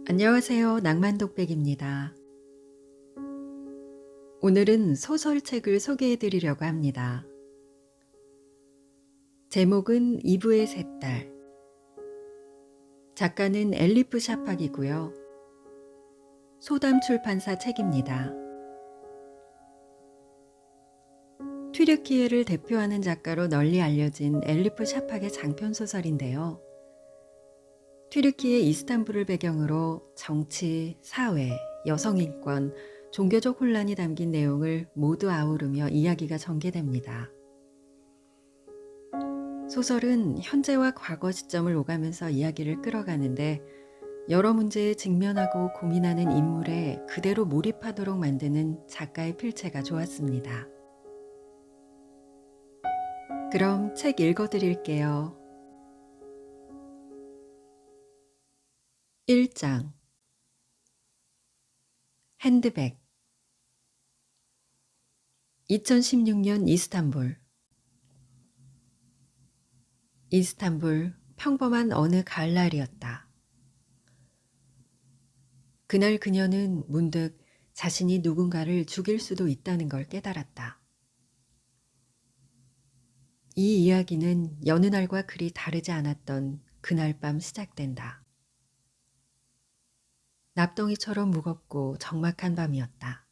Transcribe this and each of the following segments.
안녕하세요. 낭만독백입니다. 오늘은 소설책을 소개해 드리려고 합니다. 제목은 이브의 세 딸. 작가는 엘리프 샤팍이고요. 소담 출판사 책입니다. 튀르키예를 대표하는 작가로 널리 알려진 엘리프 샤팍의 장편 소설인데요. 튀르키예 이스탄불을 배경으로 정치, 사회, 여성인권, 종교적 혼란이 담긴 내용을 모두 아우르며 이야기가 전개됩니다. 소설은 현재와 과거 시점을 오가면서 이야기를 끌어가는데 여러 문제에 직면하고 고민하는 인물에 그대로 몰입하도록 만드는 작가의 필체가 좋았습니다. 그럼 책 읽어드릴게요. 1장 핸드백 2016년 이스탄불 평범한 어느 가을날이었다. 그날 그녀는 문득 자신이 누군가를 죽일 수도 있다는 걸 깨달았다. 이 이야기는 여느 날과 그리 다르지 않았던 그날 밤 시작된다. 납덩이처럼 무겁고 적막한 밤이었다.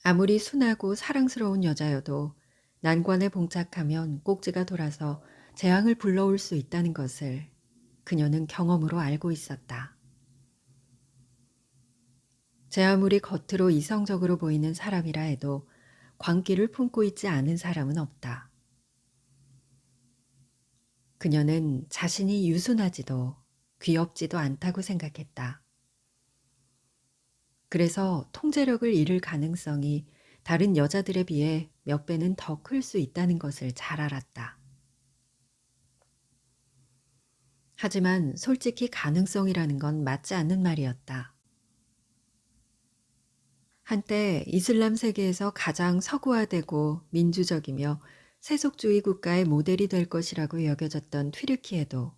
아무리 순하고 사랑스러운 여자여도 난관에 봉착하면 꼭지가 돌아서 재앙을 불러올 수 있다는 것을 그녀는 경험으로 알고 있었다. 제 아무리 겉으로 이성적으로 보이는 사람이라 해도 광기를 품고 있지 않은 사람은 없다. 그녀는 자신이 유순하지도 귀엽지도 않다고 생각했다. 그래서 통제력을 잃을 가능성이 다른 여자들에 비해 몇 배는 더 클 수 있다는 것을 잘 알았다. 하지만 솔직히 가능성이라는 건 맞지 않는 말이었다. 한때 이슬람 세계에서 가장 서구화되고 민주적이며 세속주의 국가의 모델이 될 것이라고 여겨졌던 튀르키예도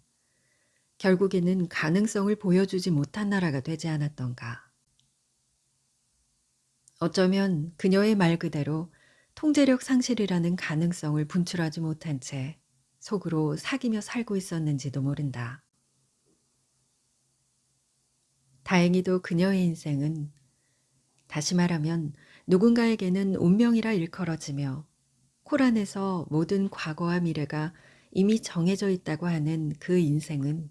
결국에는 가능성을 보여주지 못한 나라가 되지 않았던가. 어쩌면 그녀의 말 그대로 통제력 상실이라는 가능성을 분출하지 못한 채 속으로 사귀며 살고 있었는지도 모른다. 다행히도 그녀의 인생은 다시 말하면 누군가에게는 운명이라 일컬어지며 코란에서 모든 과거와 미래가 이미 정해져 있다고 하는 그 인생은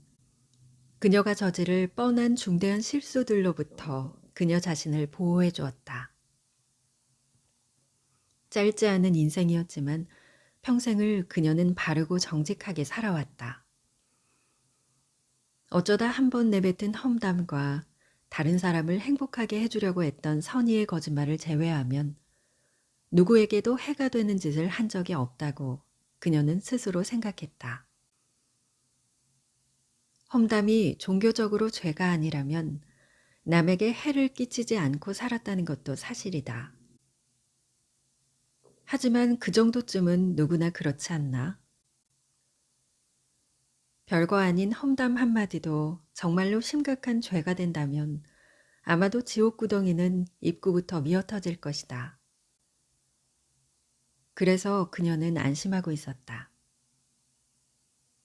그녀가 저지를 뻔한 중대한 실수들로부터 그녀 자신을 보호해 주었다. 짧지 않은 인생이었지만 평생을 그녀는 바르고 정직하게 살아왔다. 어쩌다 한 번 내뱉은 험담과 다른 사람을 행복하게 해주려고 했던 선의의 거짓말을 제외하면 누구에게도 해가 되는 짓을 한 적이 없다고 그녀는 스스로 생각했다. 험담이 종교적으로 죄가 아니라면 남에게 해를 끼치지 않고 살았다는 것도 사실이다. 하지만 그 정도쯤은 누구나 그렇지 않나? 별거 아닌 험담 한마디도 정말로 심각한 죄가 된다면 아마도 지옥구덩이는 입구부터 미어터질 것이다. 그래서 그녀는 안심하고 있었다.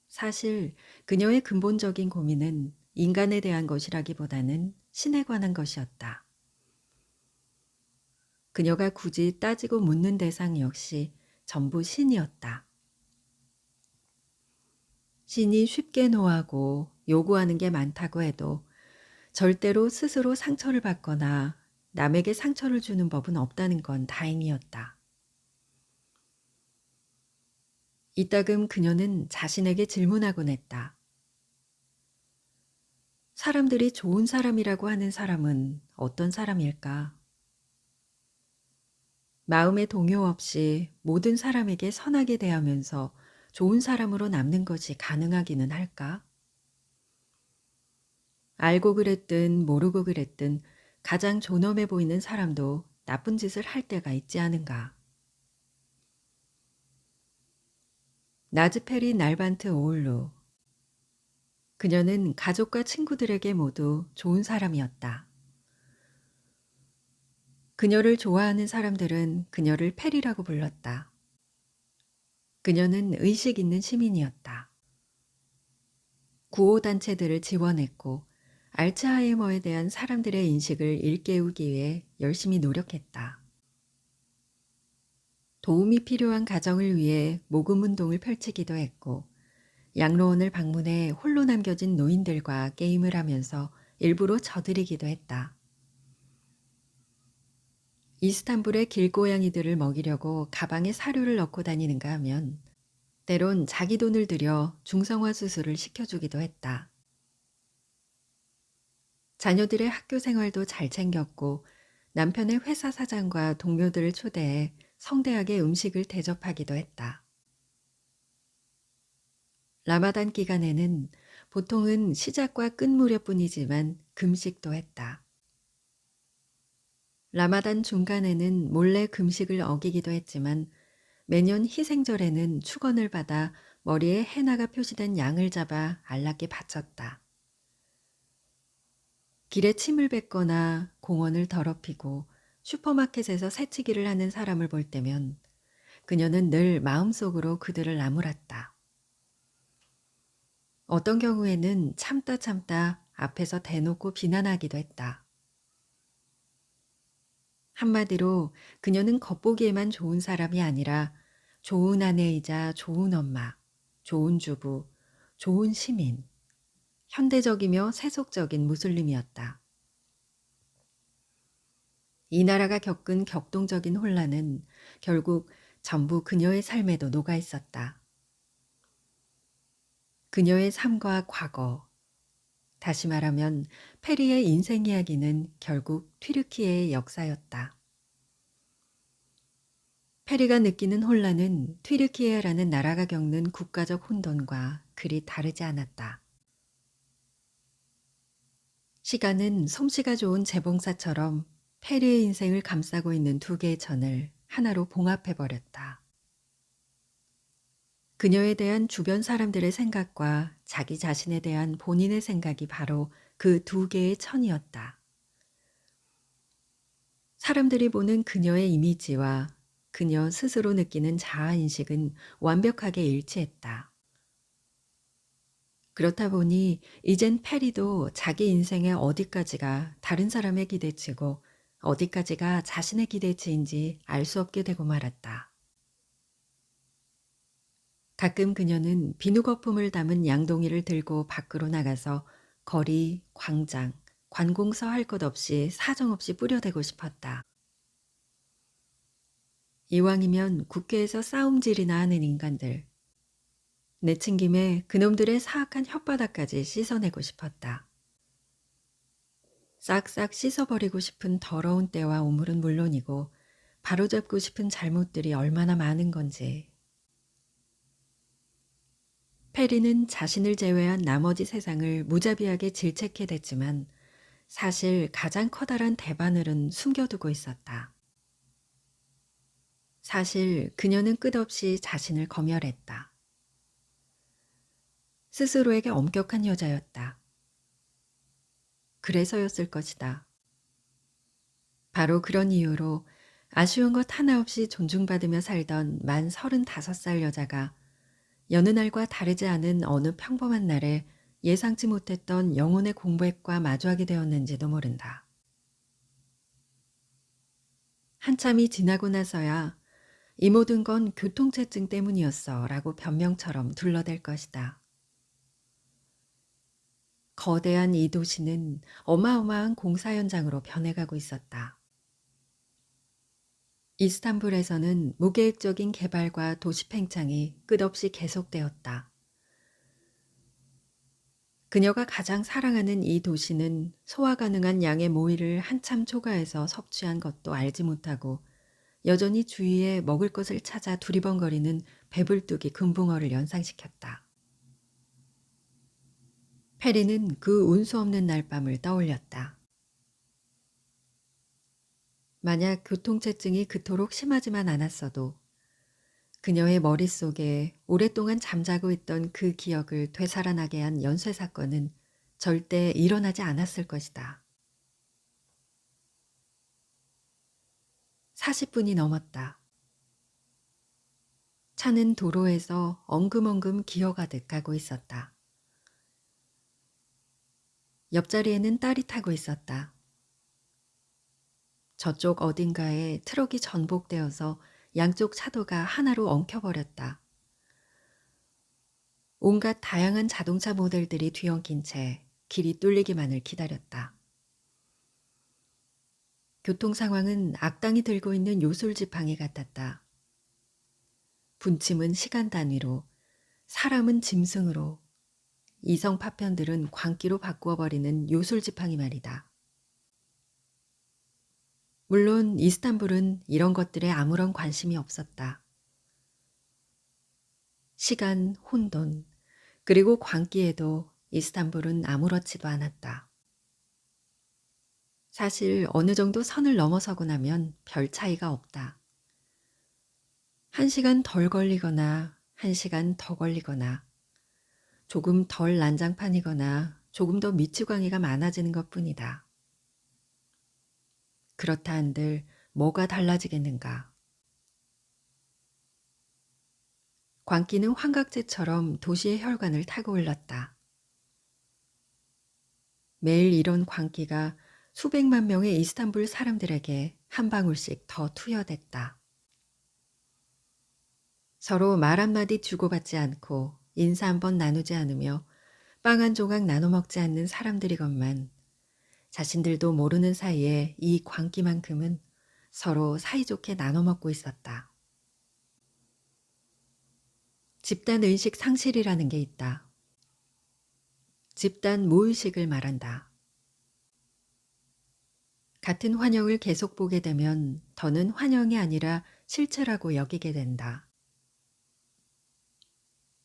사실 그녀의 근본적인 고민은 인간에 대한 것이라기보다는 신에 관한 것이었다. 그녀가 굳이 따지고 묻는 대상 역시 전부 신이었다. 신이 쉽게 노하고 요구하는 게 많다고 해도 절대로 스스로 상처를 받거나 남에게 상처를 주는 법은 없다는 건 다행이었다. 이따금 그녀는 자신에게 질문하곤 했다. 사람들이 좋은 사람이라고 하는 사람은 어떤 사람일까? 마음의 동요 없이 모든 사람에게 선하게 대하면서 좋은 사람으로 남는 것이 가능하기는 할까? 알고 그랬든 모르고 그랬든 가장 존엄해 보이는 사람도 나쁜 짓을 할 때가 있지 않은가? 나즈페리 날반트 오을루 그녀는 가족과 친구들에게 모두 좋은 사람이었다. 그녀를 좋아하는 사람들은 그녀를 페리라고 불렀다. 그녀는 의식 있는 시민이었다. 구호단체들을 지원했고 알츠하이머에 대한 사람들의 인식을 일깨우기 위해 열심히 노력했다. 도움이 필요한 가정을 위해 모금 운동을 펼치기도 했고 양로원을 방문해 홀로 남겨진 노인들과 게임을 하면서 일부러 저들이기도 했다. 이스탄불의 길고양이들을 먹이려고 가방에 사료를 넣고 다니는가 하면 때론 자기 돈을 들여 중성화 수술을 시켜주기도 했다. 자녀들의 학교 생활도 잘 챙겼고 남편의 회사 사장과 동료들을 초대해 성대하게 음식을 대접하기도 했다. 라마단 기간에는 보통은 시작과 끝 무렵뿐이지만 금식도 했다. 라마단 중간에는 몰래 금식을 어기기도 했지만 매년 희생절에는 축원을 받아 머리에 헤나가 표시된 양을 잡아 알라께 바쳤다. 길에 침을 뱉거나 공원을 더럽히고 슈퍼마켓에서 새치기를 하는 사람을 볼 때면 그녀는 늘 마음속으로 그들을 나무랐다. 어떤 경우에는 참다 참다 앞에서 대놓고 비난하기도 했다. 한마디로 그녀는 겉보기에만 좋은 사람이 아니라 좋은 아내이자 좋은 엄마, 좋은 주부, 좋은 시민, 현대적이며 세속적인 무슬림이었다. 이 나라가 겪은 격동적인 혼란은 결국 전부 그녀의 삶에도 녹아 있었다. 그녀의 삶과 과거, 다시 말하면 페리의 인생 이야기는 결국 튀르키예의 역사였다. 페리가 느끼는 혼란은 튀르키예라는 나라가 겪는 국가적 혼돈과 그리 다르지 않았다. 시간은 솜씨가 좋은 재봉사처럼 페리의 인생을 감싸고 있는 두 개의 천을 하나로 봉합해버렸다. 그녀에 대한 주변 사람들의 생각과 자기 자신에 대한 본인의 생각이 바로 그 두 개의 천이었다. 사람들이 보는 그녀의 이미지와 그녀 스스로 느끼는 자아인식은 완벽하게 일치했다. 그렇다 보니 이젠 페리도 자기 인생의 어디까지가 다른 사람의 기대치고 어디까지가 자신의 기대치인지 알 수 없게 되고 말았다. 가끔 그녀는 비누거품을 담은 양동이를 들고 밖으로 나가서 거리, 광장, 관공서 할 것 없이 사정없이 뿌려대고 싶었다. 이왕이면 국회에서 싸움질이나 하는 인간들, 내친 김에 그놈들의 사악한 혓바닥까지 씻어내고 싶었다. 싹싹 씻어버리고 싶은 더러운 때와 오물은 물론이고 바로잡고 싶은 잘못들이 얼마나 많은 건지. 페리는 자신을 제외한 나머지 세상을 무자비하게 질책해댔지만 사실 가장 커다란 대바늘은 숨겨두고 있었다. 사실 그녀는 끝없이 자신을 검열했다. 스스로에게 엄격한 여자였다. 그래서였을 것이다. 바로 그런 이유로 아쉬운 것 하나 없이 존중받으며 살던 만 35살 여자가 여느 날과 다르지 않은 어느 평범한 날에 예상치 못했던 영혼의 공백과 마주하게 되었는지도 모른다. 한참이 지나고 나서야 이 모든 건 교통체증 때문이었어 라고 변명처럼 둘러댈 것이다. 거대한 이 도시는 어마어마한 공사 현장으로 변해가고 있었다. 이스탄불에서는 무계획적인 개발과 도시 팽창이 끝없이 계속되었다. 그녀가 가장 사랑하는 이 도시는 소화 가능한 양의 모이를 한참 초과해서 섭취한 것도 알지 못하고 여전히 주위에 먹을 것을 찾아 두리번거리는 배불뚝이 금붕어를 연상시켰다. 페리는 그 운수 없는 날밤을 떠올렸다. 만약 교통체증이 그토록 심하지만 않았어도 그녀의 머릿속에 오랫동안 잠자고 있던 그 기억을 되살아나게 한 연쇄 사건은 절대 일어나지 않았을 것이다. 40분이 넘었다. 차는 도로에서 엉금엉금 기어가듯 가고 있었다. 옆자리에는 딸이 타고 있었다. 저쪽 어딘가에 트럭이 전복되어서 양쪽 차도가 하나로 엉켜버렸다. 온갖 다양한 자동차 모델들이 뒤엉킨 채 길이 뚫리기만을 기다렸다. 교통 상황은 악당이 들고 있는 요술 지팡이 같았다. 분침은 시간 단위로, 사람은 짐승으로, 이성 파편들은 광기로 바꾸어 버리는 요술 지팡이 말이다. 물론 이스탄불은 이런 것들에 아무런 관심이 없었다. 시간, 혼돈, 그리고 광기에도 이스탄불은 아무렇지도 않았다. 사실 어느 정도 선을 넘어서고 나면 별 차이가 없다. 1시간 덜 걸리거나 1시간 더 걸리거나 조금 덜 난장판이거나 조금 더 미치광이가 많아지는 것뿐이다. 그렇다 한들 뭐가 달라지겠는가. 광기는 환각제처럼 도시의 혈관을 타고 흘렀다. 매일 이런 광기가 수백만 명의 이스탄불 사람들에게 한 방울씩 더 투여됐다. 서로 말 한마디 주고받지 않고 인사 한 번 나누지 않으며 빵 한 조각 나눠 먹지 않는 사람들이건만 자신들도 모르는 사이에 이 광기만큼은 서로 사이좋게 나눠 먹고 있었다. 집단 의식 상실이라는 게 있다. 집단 무의식을 말한다. 같은 환영을 계속 보게 되면 더는 환영이 아니라 실체라고 여기게 된다.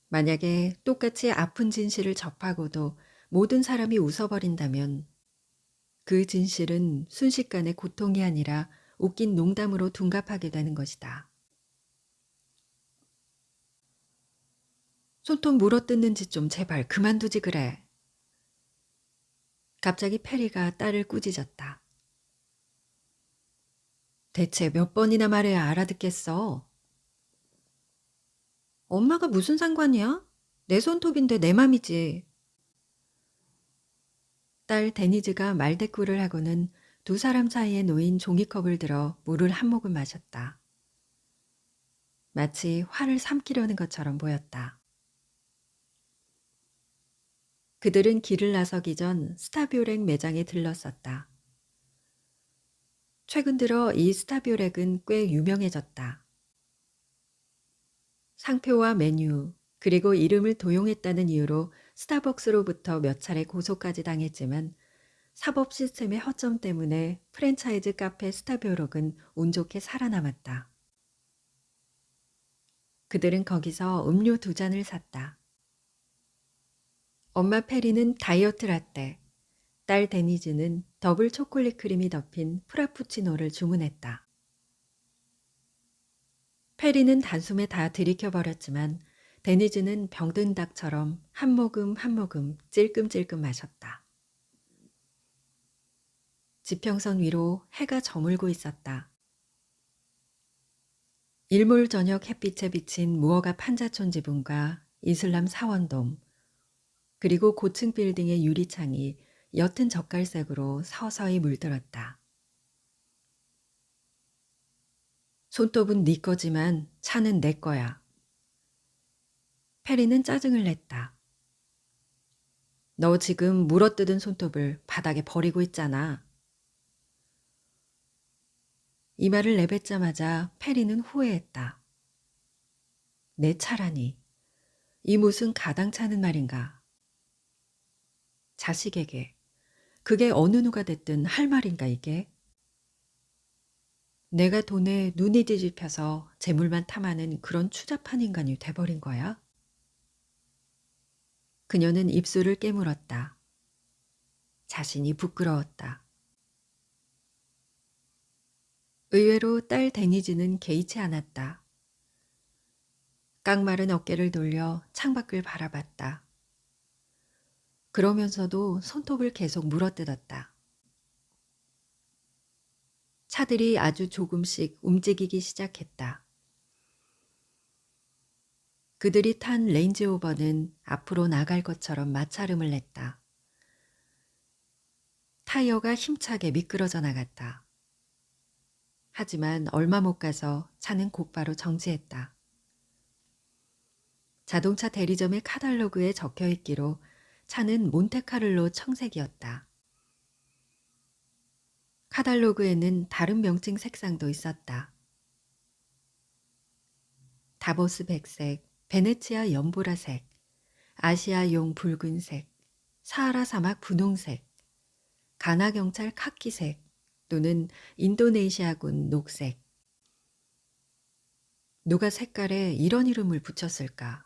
만약에 똑같이 아픈 진실을 접하고도 모든 사람이 웃어버린다면 그 진실은 순식간에 고통이 아니라 웃긴 농담으로 둔갑하게 되는 것이다. 손톱 물어뜯는 짓 좀 제발 그만두지 그래. 갑자기 페리가 딸을 꾸짖었다. 대체 몇 번이나 말해야 알아듣겠어? 엄마가 무슨 상관이야? 내 손톱인데 내 맘이지. 딸 데니즈가 말대꾸를 하고는 두 사람 사이에 놓인 종이컵을 들어 물을 한 모금 마셨다. 마치 화를 삼키려는 것처럼 보였다. 그들은 길을 나서기 전 스타뷸렉 매장에 들렀었다. 최근 들어 이 스타뷸렉은 꽤 유명해졌다. 상표와 메뉴, 그리고 이름을 도용했다는 이유로 스타벅스로부터 몇 차례 고소까지 당했지만 사법 시스템의 허점 때문에 프랜차이즈 카페 스타뷸렉은 운 좋게 살아남았다. 그들은 거기서 음료 2잔을 샀다. 엄마 페리는 다이어트 라떼, 딸 데니즈는 더블 초콜릿 크림이 덮인 프라푸치노를 주문했다. 페리는 단숨에 다 들이켜버렸지만 데니즈는 병든 닭처럼 한 모금 한 모금 찔끔찔끔 마셨다. 지평선 위로 해가 저물고 있었다. 일몰 저녁 햇빛에 비친 무허가 판자촌 지붕과 이슬람 사원돔, 그리고 고층 빌딩의 유리창이 옅은 젓갈색으로 서서히 물들었다. 손톱은 네 거지만 차는 내 거야. 페리는 짜증을 냈다. 너 지금 물어뜯은 손톱을 바닥에 버리고 있잖아. 이 말을 내뱉자마자 페리는 후회했다. 내 차라니. 이 무슨 가당차는 말인가. 자식에게. 그게 어느 누가 됐든 할 말인가 이게? 내가 돈에 눈이 뒤집혀서 재물만 탐하는 그런 추잡한 인간이 돼버린 거야? 그녀는 입술을 깨물었다. 자신이 부끄러웠다. 의외로 딸 데니즈는 개의치 않았다. 깡마른 어깨를 돌려 창밖을 바라봤다. 그러면서도 손톱을 계속 물어뜯었다. 차들이 아주 조금씩 움직이기 시작했다. 그들이 탄 레인지오버는 앞으로 나갈 것처럼 마찰음을 냈다. 타이어가 힘차게 미끄러져 나갔다. 하지만 얼마 못 가서 차는 곧바로 정지했다. 자동차 대리점의 카탈로그에 적혀 있기로 차는 몬테카를로 청색이었다. 카탈로그에는 다른 명칭 색상도 있었다. 다보스 백색, 베네치아 연보라색, 아시아용 붉은색, 사하라 사막 분홍색, 가나 경찰 카키색 또는 인도네시아군 녹색. 누가 색깔에 이런 이름을 붙였을까?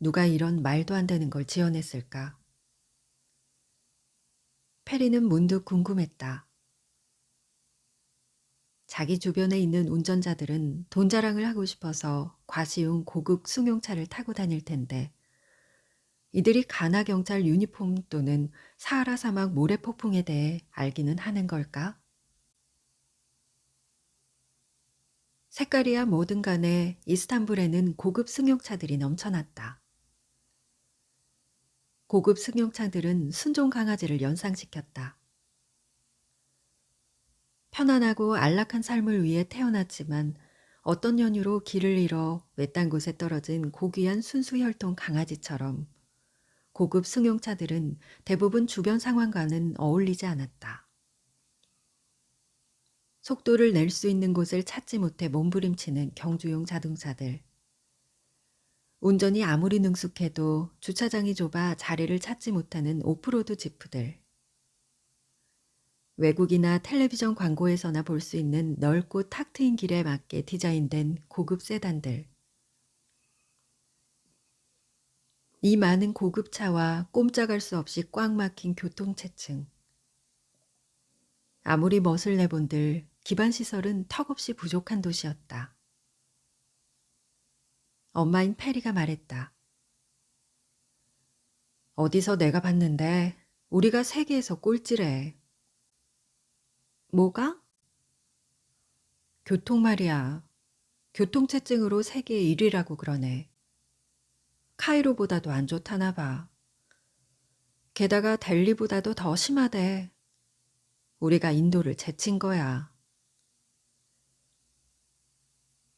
누가 이런 말도 안 되는 걸 지어냈을까? 페리는 문득 궁금했다. 자기 주변에 있는 운전자들은 돈 자랑을 하고 싶어서 과시용 고급 승용차를 타고 다닐 텐데 이들이 가나 경찰 유니폼 또는 사하라 사막 모래 폭풍에 대해 알기는 하는 걸까? 색깔이야 뭐든 간에 이스탄불에는 고급 승용차들이 넘쳐났다. 고급 승용차들은 순종 강아지를 연상시켰다. 편안하고 안락한 삶을 위해 태어났지만 어떤 연유로 길을 잃어 외딴 곳에 떨어진 고귀한 순수혈통 강아지처럼 고급 승용차들은 대부분 주변 상황과는 어울리지 않았다. 속도를 낼 수 있는 곳을 찾지 못해 몸부림치는 경주용 자동차들. 운전이 아무리 능숙해도 주차장이 좁아 자리를 찾지 못하는 오프로드 지프들. 외국이나 텔레비전 광고에서나 볼 수 있는 넓고 탁 트인 길에 맞게 디자인된 고급 세단들. 이 많은 고급차와 꼼짝할 수 없이 꽉 막힌 교통체증. 아무리 멋을 내본들 기반시설은 턱없이 부족한 도시였다. 엄마인 페리가 말했다. 어디서 내가 봤는데 우리가 세계에서 꼴찌래. 뭐가? 교통 말이야. 교통체증으로 세계 1위라고 그러네. 카이로보다도 안 좋다나 봐. 게다가 델리보다도 더 심하대. 우리가 인도를 제친 거야.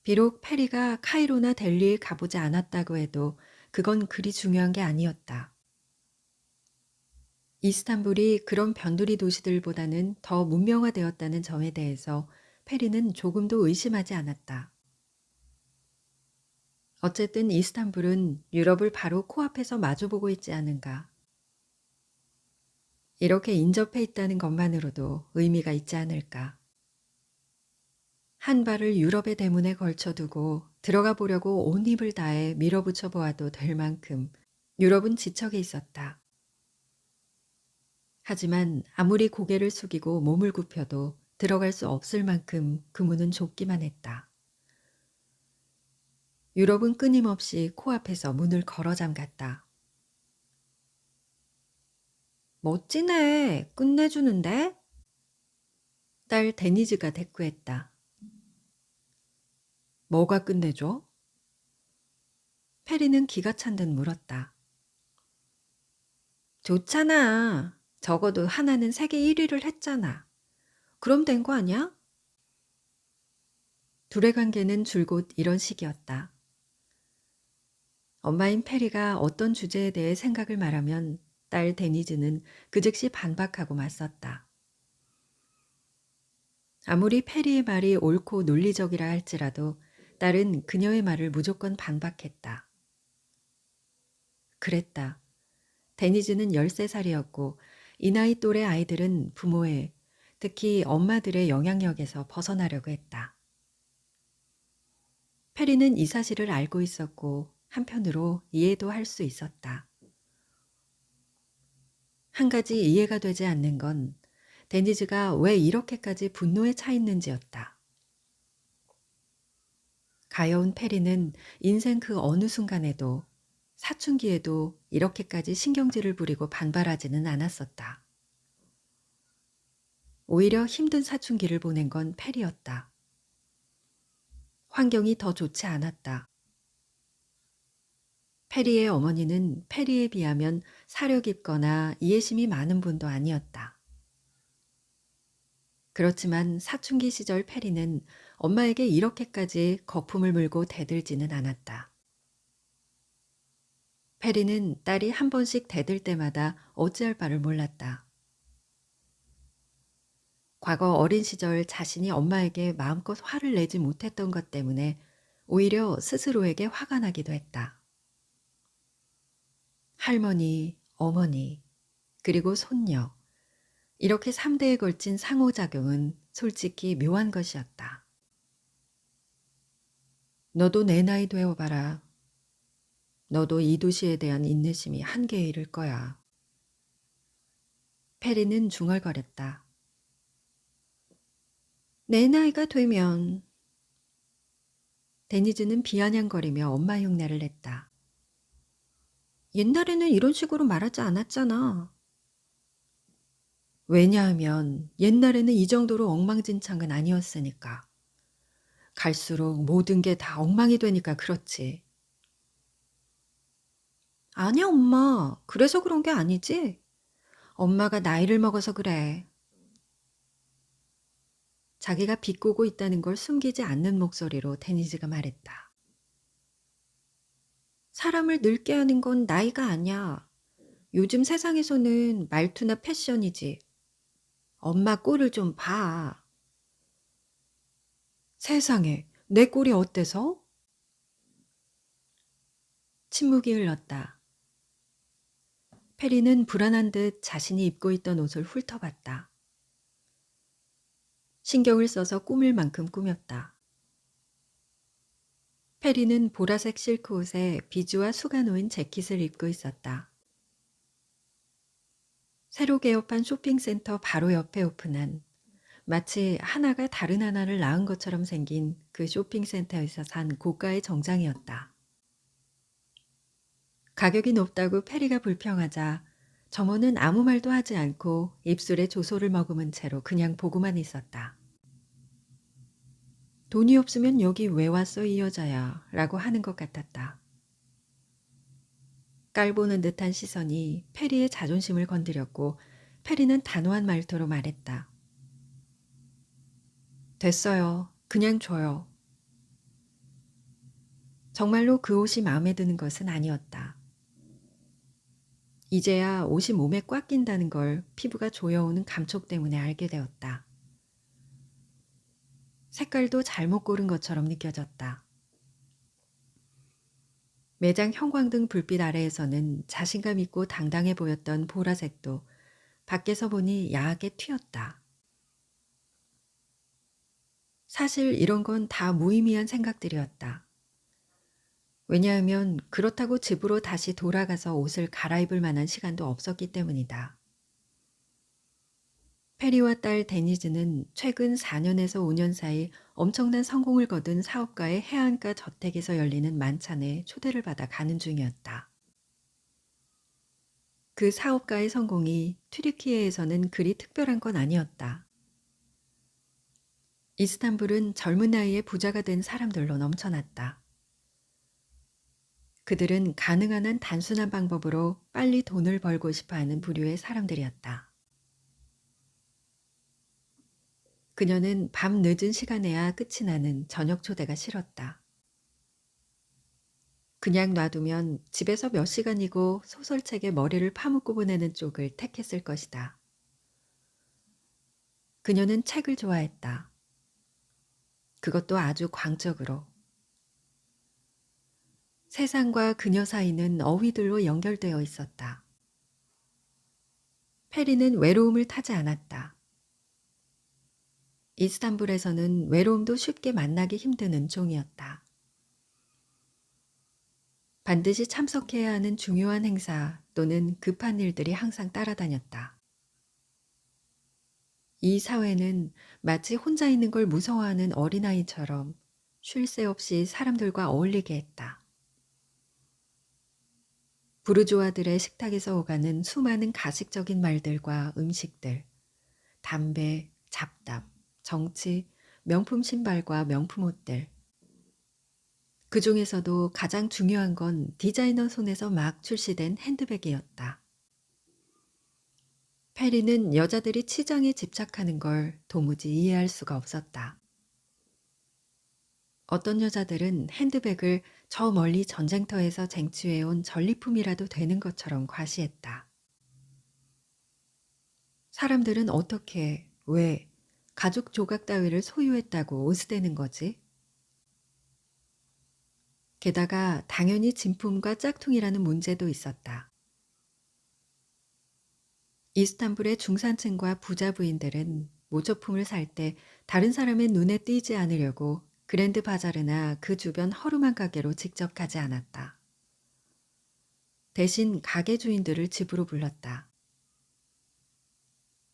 비록 페리가 카이로나 델리에 가보지 않았다고 해도 그건 그리 중요한 게 아니었다. 이스탄불이 그런 변두리 도시들보다는 더 문명화되었다는 점에 대해서 페리는 조금도 의심하지 않았다. 어쨌든 이스탄불은 유럽을 바로 코앞에서 마주보고 있지 않은가. 이렇게 인접해 있다는 것만으로도 의미가 있지 않을까. 한 발을 유럽의 대문에 걸쳐두고 들어가 보려고 온 힘을 다해 밀어붙여 보아도 될 만큼 유럽은 지척에 있었다. 하지만 아무리 고개를 숙이고 몸을 굽혀도 들어갈 수 없을 만큼 그 문은 좁기만 했다. 유럽은 끊임없이 코앞에서 문을 걸어 잠갔다. 멋지네. 끝내주는데? 딸 데니즈가 대꾸했다. 뭐가 끝내줘? 페리는 기가 찬 듯 물었다. 좋잖아. 적어도 하나는 세계 1위를 했잖아. 그럼 된 거 아니야? 둘의 관계는 줄곧 이런 식이었다. 엄마인 페리가 어떤 주제에 대해 생각을 말하면 딸 데니즈는 그 즉시 반박하고 맞섰다. 아무리 페리의 말이 옳고 논리적이라 할지라도 딸은 그녀의 말을 무조건 반박했다. 그랬다. 데니즈는 13살이었고 이 나이 또래 아이들은 부모의, 특히 엄마들의 영향력에서 벗어나려고 했다. 페리는 이 사실을 알고 있었고 한편으로 이해도 할 수 있었다. 한 가지 이해가 되지 않는 건 데니즈가 왜 이렇게까지 분노에 차 있는지였다. 가여운 페리는 인생 그 어느 순간에도 사춘기에도 이렇게까지 신경질을 부리고 반발하지는 않았었다. 오히려 힘든 사춘기를 보낸 건 페리였다. 환경이 더 좋지 않았다. 페리의 어머니는 페리에 비하면 사려 깊거나 이해심이 많은 분도 아니었다. 그렇지만 사춘기 시절 페리는 엄마에게 이렇게까지 거품을 물고 대들지는 않았다. 페리는 딸이 한 번씩 대들 때마다 어찌할 바를 몰랐다. 과거 어린 시절 자신이 엄마에게 마음껏 화를 내지 못했던 것 때문에 오히려 스스로에게 화가 나기도 했다. 할머니, 어머니, 그리고 손녀. 이렇게 3대에 걸친 상호작용은 솔직히 묘한 것이었다. 너도 내 나이 되어봐라. 너도 이 도시에 대한 인내심이 한계에 이를 거야. 페리는 중얼거렸다. 내 나이가 되면 데니즈는 비아냥거리며 엄마 흉내를 냈다. 옛날에는 이런 식으로 말하지 않았잖아. 왜냐하면 옛날에는 이 정도로 엉망진창은 아니었으니까. 갈수록 모든 게 다 엉망이 되니까 그렇지. 아니야, 엄마. 그래서 그런 게 아니지. 엄마가 나이를 먹어서 그래. 자기가 비꼬고 있다는 걸 숨기지 않는 목소리로 데니즈가 말했다. 사람을 늙게 하는 건 나이가 아니야. 요즘 세상에서는 말투나 패션이지. 엄마 꼴을 좀 봐. 세상에, 내 꼴이 어때서? 침묵이 흘렀다. 페리는 불안한 듯 자신이 입고 있던 옷을 훑어봤다. 신경을 써서 꾸밀 만큼 꾸몄다. 페리는 보라색 실크 옷에 비주와 수가 놓인 재킷을 입고 있었다. 새로 개업한 쇼핑센터 바로 옆에 오픈한 마치 하나가 다른 하나를 낳은 것처럼 생긴 그 쇼핑센터에서 산 고가의 정장이었다. 가격이 높다고 페리가 불평하자 점원은 아무 말도 하지 않고 입술에 조소를 머금은 채로 그냥 보고만 있었다. 돈이 없으면 여기 왜 왔어 이 여자야 라고 하는 것 같았다. 깔보는 듯한 시선이 페리의 자존심을 건드렸고 페리는 단호한 말투로 말했다. 됐어요. 그냥 줘요. 정말로 그 옷이 마음에 드는 것은 아니었다. 이제야 옷이 몸에 꽉 낀다는 걸 피부가 조여오는 감촉 때문에 알게 되었다. 색깔도 잘못 고른 것처럼 느껴졌다. 매장 형광등 불빛 아래에서는 자신감 있고 당당해 보였던 보라색도 밖에서 보니 야하게 튀었다. 사실 이런 건 다 무의미한 생각들이었다. 왜냐하면 그렇다고 집으로 다시 돌아가서 옷을 갈아입을 만한 시간도 없었기 때문이다. 페리와 딸 데니즈는 최근 4년에서 5년 사이 엄청난 성공을 거둔 사업가의 해안가 저택에서 열리는 만찬에 초대를 받아 가는 중이었다. 그 사업가의 성공이 튀르키예에서는 그리 특별한 건 아니었다. 이스탄불은 젊은 나이에 부자가 된 사람들로 넘쳐났다. 그들은 가능한 한 단순한 방법으로 빨리 돈을 벌고 싶어 하는 부류의 사람들이었다. 그녀는 밤 늦은 시간에야 끝이 나는 저녁 초대가 싫었다. 그냥 놔두면 집에서 몇 시간이고 소설책에 머리를 파묻고 보내는 쪽을 택했을 것이다. 그녀는 책을 좋아했다. 그것도 아주 광적으로. 세상과 그녀 사이는 어휘들로 연결되어 있었다. 페리는 외로움을 타지 않았다. 이스탄불에서는 외로움도 쉽게 만나기 힘든 은총이었다. 반드시 참석해야 하는 중요한 행사 또는 급한 일들이 항상 따라다녔다. 이 사회는 마치 혼자 있는 걸 무서워하는 어린아이처럼 쉴 새 없이 사람들과 어울리게 했다. 부르주아들의 식탁에서 오가는 수많은 가식적인 말들과 음식들, 담배, 잡담, 정치, 명품 신발과 명품 옷들. 그 중에서도 가장 중요한 건 디자이너 손에서 막 출시된 핸드백이었다. 페리는 여자들이 치장에 집착하는 걸 도무지 이해할 수가 없었다. 어떤 여자들은 핸드백을 저 멀리 전쟁터에서 쟁취해온 전리품이라도 되는 것처럼 과시했다. 사람들은 어떻게, 왜, 가죽 조각 따위를 소유했다고 으스대는 거지? 게다가 당연히 진품과 짝퉁이라는 문제도 있었다. 이스탄불의 중산층과 부자 부인들은 모조품을 살 때 다른 사람의 눈에 띄지 않으려고 그랜드 바자르나 그 주변 허름한 가게로 직접 가지 않았다. 대신 가게 주인들을 집으로 불렀다.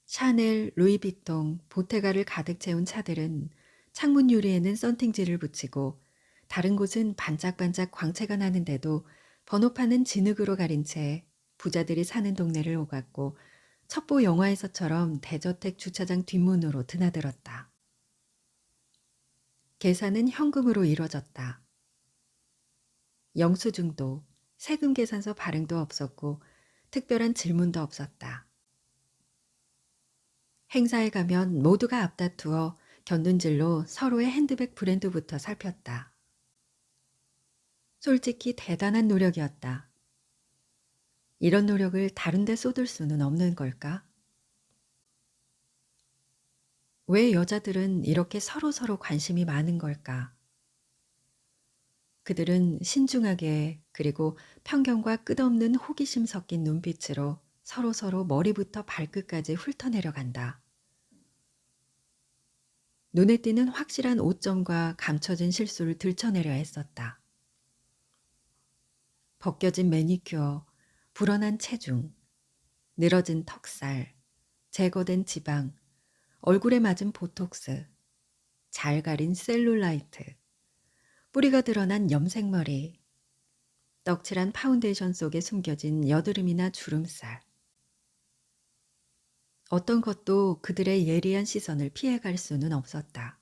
샤넬, 루이비통, 보테가를 가득 채운 차들은 창문 유리에는 썬팅지를 붙이고 다른 곳은 반짝반짝 광채가 나는데도 번호판은 진흙으로 가린 채 부자들이 사는 동네를 오갔고 첩보 영화에서처럼 대저택 주차장 뒷문으로 드나들었다. 계산은 현금으로 이뤄졌다. 영수증도 세금 계산서 발행도 없었고 특별한 질문도 없었다. 행사에 가면 모두가 앞다투어 곁눈질로 서로의 핸드백 브랜드부터 살폈다. 솔직히 대단한 노력이었다. 이런 노력을 다른 데 쏟을 수는 없는 걸까? 왜 여자들은 이렇게 서로서로 관심이 많은 걸까? 그들은 신중하게 그리고 편견과 끝없는 호기심 섞인 눈빛으로 서로서로 머리부터 발끝까지 훑어내려간다. 눈에 띄는 확실한 오점과 감춰진 실수를 들춰내려 했었다. 벗겨진 매니큐어, 불어난 체중, 늘어진 턱살, 제거된 지방, 얼굴에 맞은 보톡스, 잘 가린 셀룰라이트, 뿌리가 드러난 염색머리, 떡칠한 파운데이션 속에 숨겨진 여드름이나 주름살. 어떤 것도 그들의 예리한 시선을 피해갈 수는 없었다.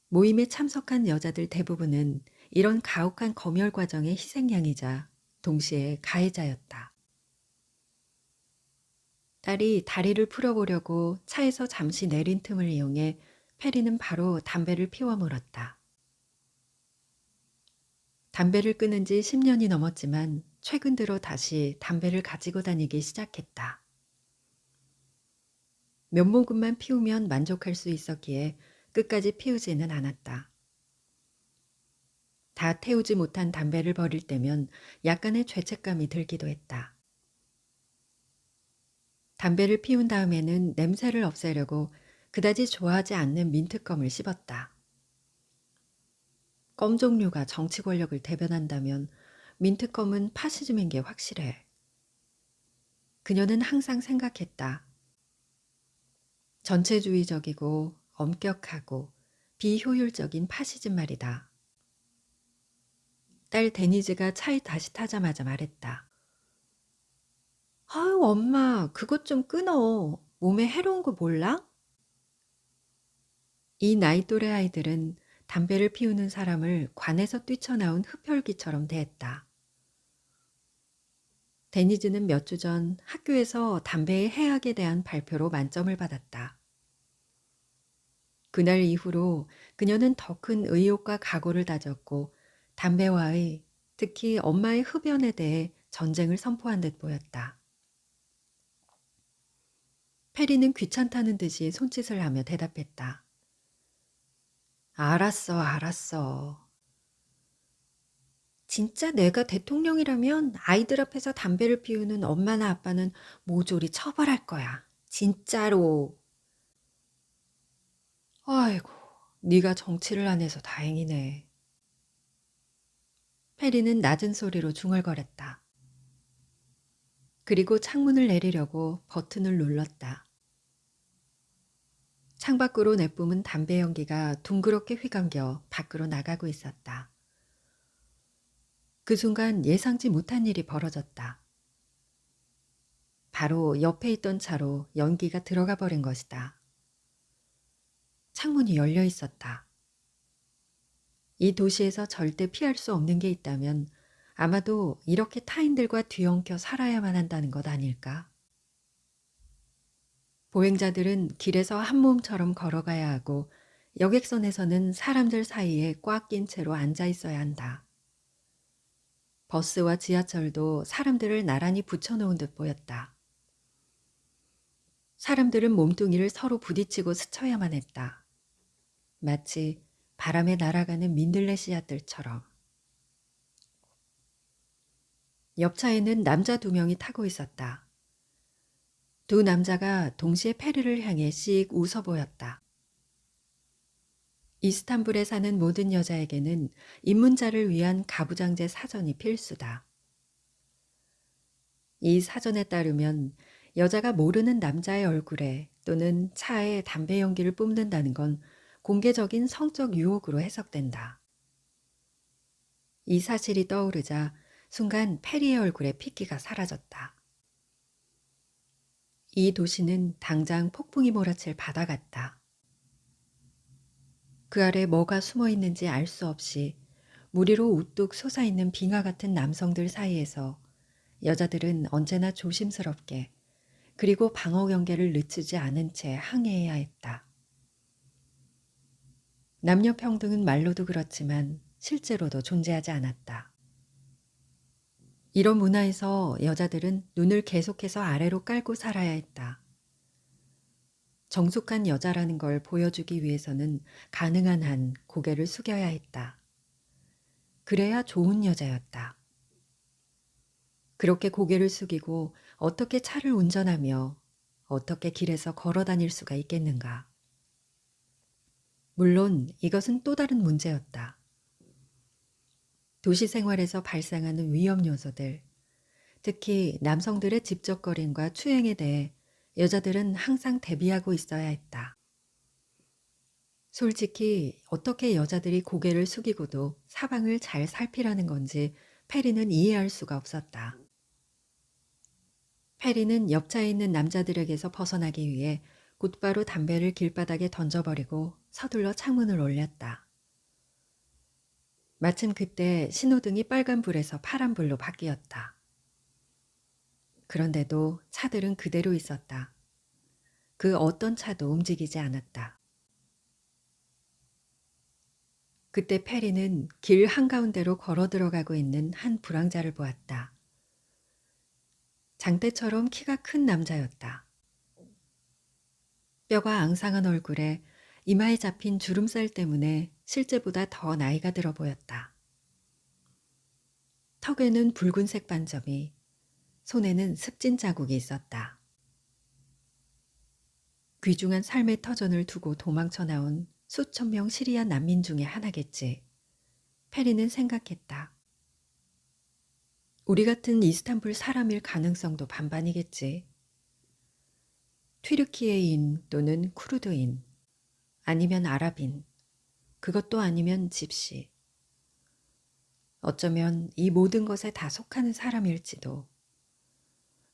모임에 참석한 여자들 대부분은 이런 가혹한 검열 과정의 희생양이자 동시에 가해자였다. 딸이 다리를 풀어보려고 차에서 잠시 내린 틈을 이용해 페리는 바로 담배를 피워 물었다. 담배를 끊은 지 10년이 넘었지만 최근 들어 다시 담배를 가지고 다니기 시작했다. 몇 모금만 피우면 만족할 수 있었기에 끝까지 피우지는 않았다. 다 태우지 못한 담배를 버릴 때면 약간의 죄책감이 들기도 했다. 담배를 피운 다음에는 냄새를 없애려고 그다지 좋아하지 않는 민트껌을 씹었다. 껌 종류가 정치 권력을 대변한다면 민트껌은 파시즘인 게 확실해. 그녀는 항상 생각했다. 전체주의적이고 엄격하고 비효율적인 파시즘 말이다. 딸 데니즈가 차에 다시 타자마자 말했다. 아유, 엄마, 그것 좀 끊어. 몸에 해로운 거 몰라? 이 나이 또래 아이들은 담배를 피우는 사람을 관에서 뛰쳐나온 흡혈귀처럼 대했다. 데니즈는 몇 주 전 학교에서 담배의 해악에 대한 발표로 만점을 받았다. 그날 이후로 그녀는 더 큰 의욕과 각오를 다졌고 담배와의, 특히 엄마의 흡연에 대해 전쟁을 선포한 듯 보였다. 페리는 귀찮다는 듯이 손짓을 하며 대답했다. 알았어, 알았어. 진짜 내가 대통령이라면 아이들 앞에서 담배를 피우는 엄마나 아빠는 모조리 처벌할 거야. 진짜로. 아이고, 네가 정치를 안 해서 다행이네. 페리는 낮은 소리로 중얼거렸다. 그리고 창문을 내리려고 버튼을 눌렀다. 창밖으로 내뿜은 담배 연기가 둥그렇게 휘감겨 밖으로 나가고 있었다. 그 순간 예상치 못한 일이 벌어졌다. 바로 옆에 있던 차로 연기가 들어가 버린 것이다. 창문이 열려 있었다. 이 도시에서 절대 피할 수 없는 게 있다면 아마도 이렇게 타인들과 뒤엉켜 살아야만 한다는 것 아닐까? 보행자들은 길에서 한 몸처럼 걸어가야 하고 여객선에서는 사람들 사이에 꽉 낀 채로 앉아 있어야 한다. 버스와 지하철도 사람들을 나란히 붙여놓은 듯 보였다. 사람들은 몸뚱이를 서로 부딪히고 스쳐야만 했다. 마치 바람에 날아가는 민들레 씨앗들처럼. 옆차에는 남자 2명이 타고 있었다. 두 남자가 동시에 페리를 향해 씩 웃어 보였다. 이스탄불에 사는 모든 여자에게는 입문자를 위한 가부장제 사전이 필수다. 이 사전에 따르면 여자가 모르는 남자의 얼굴에 또는 차에 담배 연기를 뿜는다는 건 공개적인 성적 유혹으로 해석된다. 이 사실이 떠오르자 순간 페리의 얼굴에 핏기가 사라졌다. 이 도시는 당장 폭풍이 몰아칠 바다 같다. 그 아래 뭐가 숨어 있는지 알 수 없이 무리로 우뚝 솟아있는 빙하 같은 남성들 사이에서 여자들은 언제나 조심스럽게 그리고 방어 경계를 늦추지 않은 채 항해해야 했다. 남녀 평등은 말로도 그렇지만 실제로도 존재하지 않았다. 이런 문화에서 여자들은 눈을 계속해서 아래로 깔고 살아야 했다. 정숙한 여자라는 걸 보여주기 위해서는 가능한 한 고개를 숙여야 했다. 그래야 좋은 여자였다. 그렇게 고개를 숙이고 어떻게 차를 운전하며 어떻게 길에서 걸어 다닐 수가 있겠는가. 물론 이것은 또 다른 문제였다. 도시 생활에서 발생하는 위험 요소들, 특히 남성들의 집적거림과 추행에 대해 여자들은 항상 대비하고 있어야 했다. 솔직히 어떻게 여자들이 고개를 숙이고도 사방을 잘 살피라는 건지 페리는 이해할 수가 없었다. 페리는 옆차에 있는 남자들에게서 벗어나기 위해 곧바로 담배를 길바닥에 던져버리고 서둘러 창문을 올렸다. 마침 그때 신호등이 빨간불에서 파란불로 바뀌었다. 그런데도 차들은 그대로 있었다. 그 어떤 차도 움직이지 않았다. 그때 페리는 길 한가운데로 걸어 들어가고 있는 한 불황자를 보았다. 장대처럼 키가 큰 남자였다. 뼈가 앙상한 얼굴에 이마에 잡힌 주름살 때문에 실제보다 더 나이가 들어 보였다. 턱에는 붉은색 반점이, 손에는 습진 자국이 있었다. 귀중한 삶의 터전을 두고 도망쳐 나온 수천 명 시리아 난민 중에 하나겠지. 페리는 생각했다. 우리 같은 이스탄불 사람일 가능성도 반반이겠지. 튀르키예인 또는 쿠르드인, 아니면 아랍인, 그것도 아니면 집시. 어쩌면 이 모든 것에 다 속하는 사람일지도.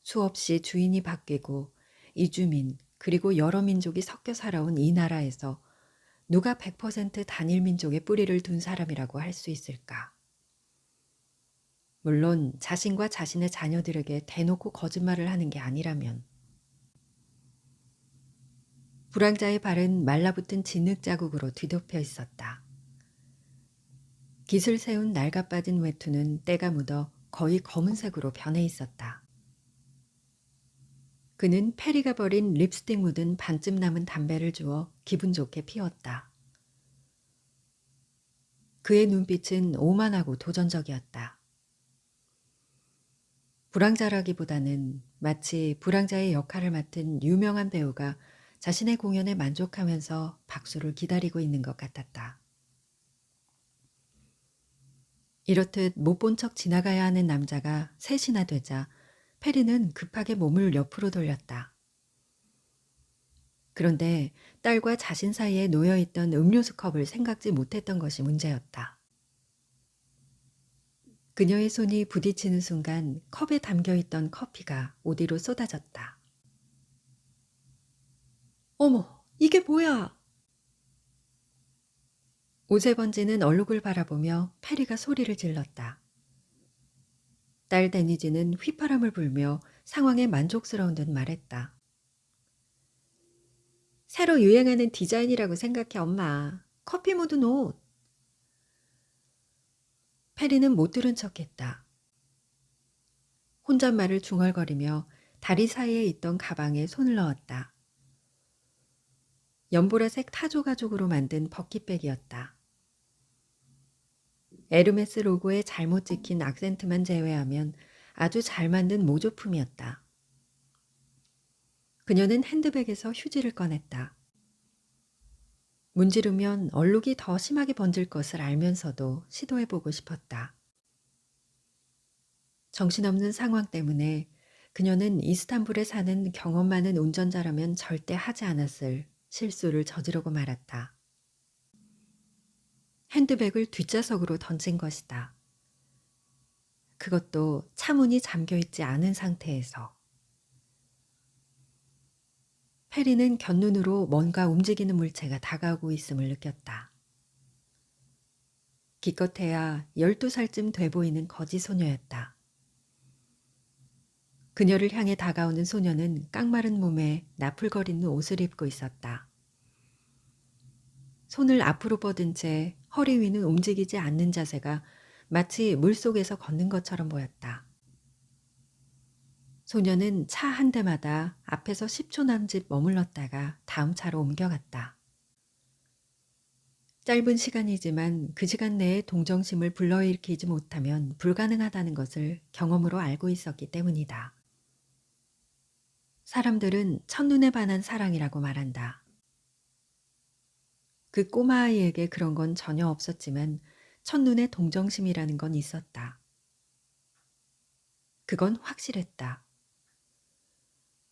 수없이 주인이 바뀌고 이주민 그리고 여러 민족이 섞여 살아온 이 나라에서 누가 100% 단일 민족의 뿌리를 둔 사람이라고 할 수 있을까? 물론 자신과 자신의 자녀들에게 대놓고 거짓말을 하는 게 아니라면. 불황자의 발은 말라붙은 진흙 자국으로 뒤덮여 있었다. 깃을 세운 낡아빠진 외투는 때가 묻어 거의 검은색으로 변해 있었다. 그는 페리가 버린 립스틱 묻은 반쯤 남은 담배를 주워 기분 좋게 피웠다. 그의 눈빛은 오만하고 도전적이었다. 불황자라기보다는 마치 불황자의 역할을 맡은 유명한 배우가 자신의 공연에 만족하면서 박수를 기다리고 있는 것 같았다. 이렇듯 못 본 척 지나가야 하는 남자가 셋이나 되자 페리는 급하게 몸을 옆으로 돌렸다. 그런데 딸과 자신 사이에 놓여 있던 음료수 컵을 생각지 못했던 것이 문제였다. 그녀의 손이 부딪히는 순간 컵에 담겨 있던 커피가 어디로 쏟아졌다. 어머, 이게 뭐야? 옷에 번지는 얼룩을 바라보며 페리가 소리를 질렀다. 딸 데니지는 휘파람을 불며 상황에 만족스러운 듯 말했다. 새로 유행하는 디자인이라고 생각해, 엄마. 커피 묻은 옷. 페리는 못 들은 척했다. 혼잣말을 중얼거리며 다리 사이에 있던 가방에 손을 넣었다. 연보라색 타조 가죽으로 만든 버킷백이었다. 에르메스 로고에 잘못 찍힌 악센트만 제외하면 아주 잘 만든 모조품이었다. 그녀는 핸드백에서 휴지를 꺼냈다. 문지르면 얼룩이 더 심하게 번질 것을 알면서도 시도해보고 싶었다. 정신없는 상황 때문에 그녀는 이스탄불에 사는 경험 많은 운전자라면 절대 하지 않았을 실수를 저지르고 말았다. 핸드백을 뒷좌석으로 던진 것이다. 그것도 차문이 잠겨있지 않은 상태에서. 페리는 곁눈으로 뭔가 움직이는 물체가 다가오고 있음을 느꼈다. 기껏해야 12살쯤 돼 보이는 거지 소녀였다. 그녀를 향해 다가오는 소녀는 깡마른 몸에 나풀거리는 옷을 입고 있었다. 손을 앞으로 뻗은 채 허리 위는 움직이지 않는 자세가 마치 물속에서 걷는 것처럼 보였다. 소녀는 차 한 대마다 앞에서 10초 남짓 머물렀다가 다음 차로 옮겨갔다. 짧은 시간이지만 그 시간 내에 동정심을 불러일으키지 못하면 불가능하다는 것을 경험으로 알고 있었기 때문이다. 사람들은 첫눈에 반한 사랑이라고 말한다. 그 꼬마아이에게 그런 건 전혀 없었지만 첫눈에 동정심이라는 건 있었다. 그건 확실했다.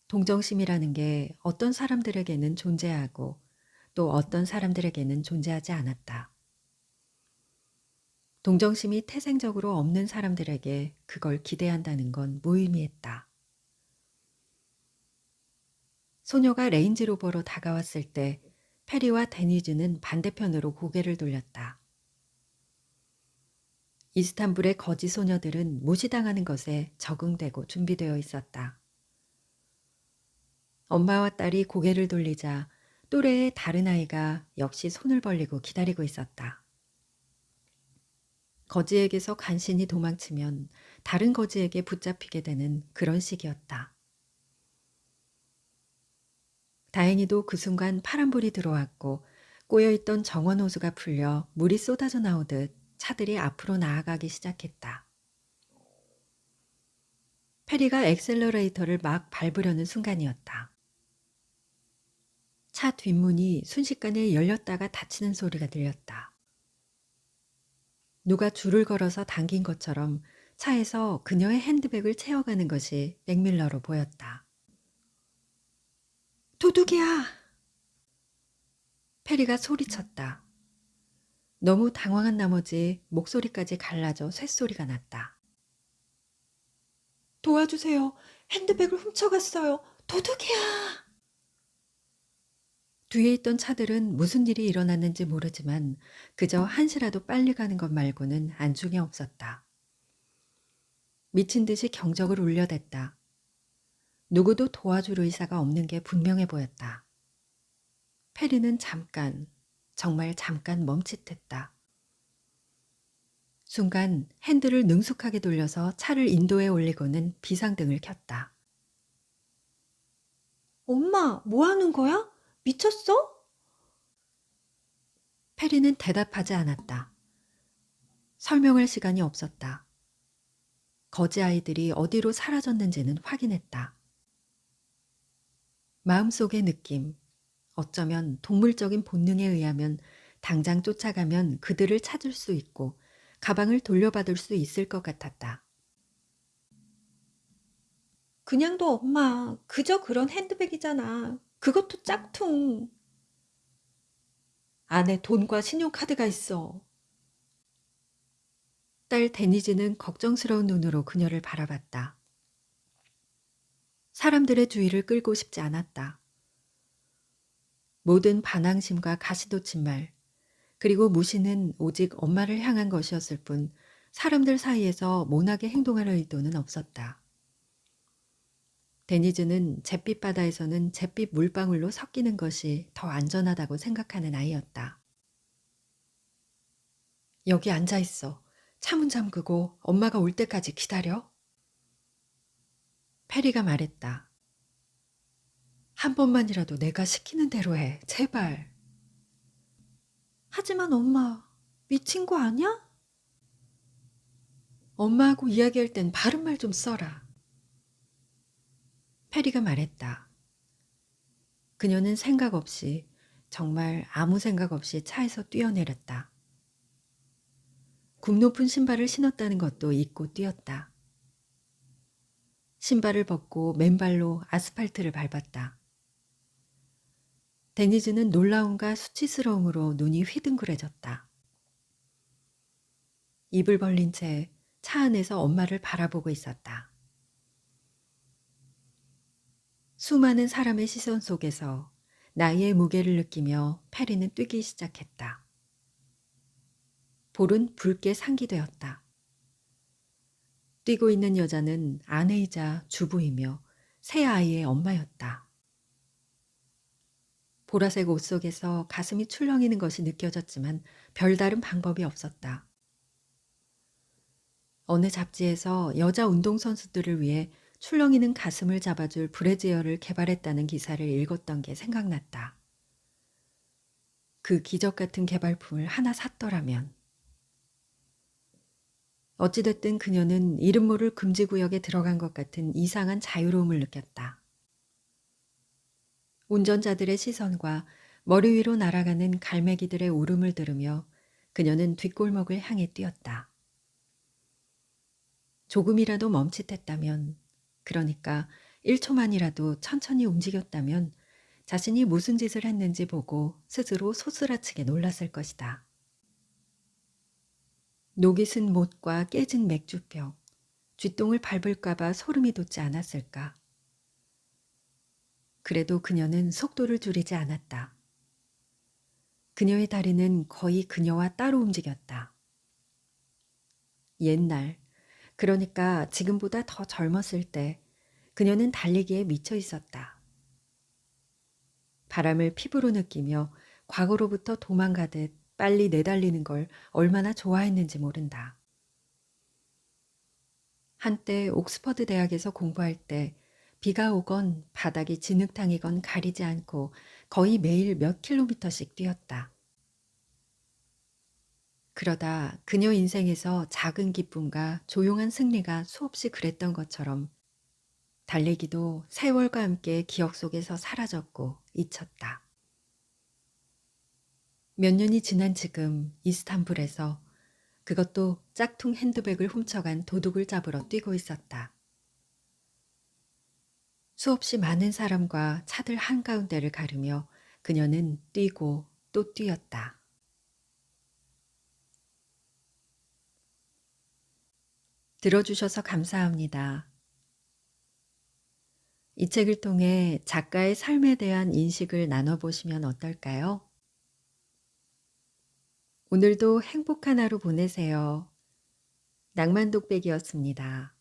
동정심이라는 게 어떤 사람들에게는 존재하고 또 어떤 사람들에게는 존재하지 않았다. 동정심이 태생적으로 없는 사람들에게 그걸 기대한다는 건 무의미했다. 소녀가 레인지로버로 다가왔을 때 페리와 데니즈는 반대편으로 고개를 돌렸다. 이스탄불의 거지 소녀들은 무시당하는 것에 적응되고 준비되어 있었다. 엄마와 딸이 고개를 돌리자 또래의 다른 아이가 역시 손을 벌리고 기다리고 있었다. 거지에게서 간신히 도망치면 다른 거지에게 붙잡히게 되는 그런 식이었다. 다행히도 그 순간 파란불이 들어왔고 꼬여있던 정원 호수가 풀려 물이 쏟아져 나오듯 차들이 앞으로 나아가기 시작했다. 페리가 엑셀러레이터를 막 밟으려는 순간이었다. 차 뒷문이 순식간에 열렸다가 닫히는 소리가 들렸다. 누가 줄을 걸어서 당긴 것처럼 차에서 그녀의 핸드백을 채워가는 것이 맥밀러로 보였다. 도둑이야! 페리가 소리쳤다. 너무 당황한 나머지 목소리까지 갈라져 쇳소리가 났다. 도와주세요. 핸드백을 훔쳐갔어요. 도둑이야! 뒤에 있던 차들은 무슨 일이 일어났는지 모르지만 그저 한시라도 빨리 가는 것 말고는 안중에 없었다. 미친 듯이 경적을 울려댔다. 누구도 도와줄 의사가 없는 게 분명해 보였다. 페리는 잠깐, 정말 잠깐 멈칫했다. 순간 핸들을 능숙하게 돌려서 차를 인도에 올리고는 비상등을 켰다. 엄마, 뭐 하는 거야? 미쳤어? 페리는 대답하지 않았다. 설명할 시간이 없었다. 거지 아이들이 어디로 사라졌는지는 확인했다. 마음속의 느낌, 어쩌면 동물적인 본능에 의하면 당장 쫓아가면 그들을 찾을 수 있고 가방을 돌려받을 수 있을 것 같았다. 그냥 도 엄마, 그저 그런 핸드백이잖아. 그것도 짝퉁. 안에 돈과 신용카드가 있어. 딸 데니즈는 걱정스러운 눈으로 그녀를 바라봤다. 사람들의 주의를 끌고 싶지 않았다. 모든 반항심과 가시돋친 말, 그리고 무시는 오직 엄마를 향한 것이었을 뿐 사람들 사이에서 모나게 행동할 의도는 없었다. 데니즈는 잿빛 바다에서는 잿빛 물방울로 섞이는 것이 더 안전하다고 생각하는 아이였다. 여기 앉아 있어. 차문 잠그고 엄마가 올 때까지 기다려. 페리가 말했다. 한 번만이라도 내가 시키는 대로 해. 제발. 하지만 엄마, 미친 거 아니야? 엄마하고 이야기할 땐 바른 말 좀 써라. 페리가 말했다. 그녀는 생각 없이, 정말 아무 생각 없이 차에서 뛰어내렸다. 굽 높은 신발을 신었다는 것도 잊고 뛰었다. 신발을 벗고 맨발로 아스팔트를 밟았다. 데니즈는 놀라움과 수치스러움으로 눈이 휘둥그레졌다. 입을 벌린 채 차 안에서 엄마를 바라보고 있었다. 수많은 사람의 시선 속에서 나이의 무게를 느끼며 페리는 뛰기 시작했다. 볼은 붉게 상기되었다. 뛰고 있는 여자는 아내이자 주부이며 새 아이의 엄마였다. 보라색 옷 속에서 가슴이 출렁이는 것이 느껴졌지만 별다른 방법이 없었다. 어느 잡지에서 여자 운동선수들을 위해 출렁이는 가슴을 잡아줄 브래지어를 개발했다는 기사를 읽었던 게 생각났다. 그 기적 같은 개발품을 하나 샀더라면. 어찌됐든 그녀는 이름 모를 금지구역에 들어간 것 같은 이상한 자유로움을 느꼈다. 운전자들의 시선과 머리 위로 날아가는 갈매기들의 울음을 들으며 그녀는 뒷골목을 향해 뛰었다. 조금이라도 멈칫했다면, 그러니까 1초만이라도 천천히 움직였다면 자신이 무슨 짓을 했는지 보고 스스로 소스라치게 놀랐을 것이다. 녹이 쓴 못과 깨진 맥주병, 쥐똥을 밟을까봐 소름이 돋지 않았을까. 그래도 그녀는 속도를 줄이지 않았다. 그녀의 다리는 거의 그녀와 따로 움직였다. 옛날, 그러니까 지금보다 더 젊었을 때 그녀는 달리기에 미쳐 있었다. 바람을 피부로 느끼며 과거로부터 도망가듯 빨리 내달리는 걸 얼마나 좋아했는지 모른다. 한때 옥스퍼드 대학에서 공부할 때 비가 오건 바닥이 진흙탕이건 가리지 않고 거의 매일 몇 킬로미터씩 뛰었다. 그러다 그녀 인생에서 작은 기쁨과 조용한 승리가 수없이 그랬던 것처럼 달리기도 세월과 함께 기억 속에서 사라졌고 잊혔다. 몇 년이 지난 지금 이스탄불에서 그것도 짝퉁 핸드백을 훔쳐간 도둑을 잡으러 뛰고 있었다. 수없이 많은 사람과 차들 한가운데를 가르며 그녀는 뛰고 또 뛰었다. 들어주셔서 감사합니다. 이 책을 통해 작가의 삶에 대한 인식을 나눠보시면 어떨까요? 오늘도 행복한 하루 보내세요. 낭만독백이었습니다.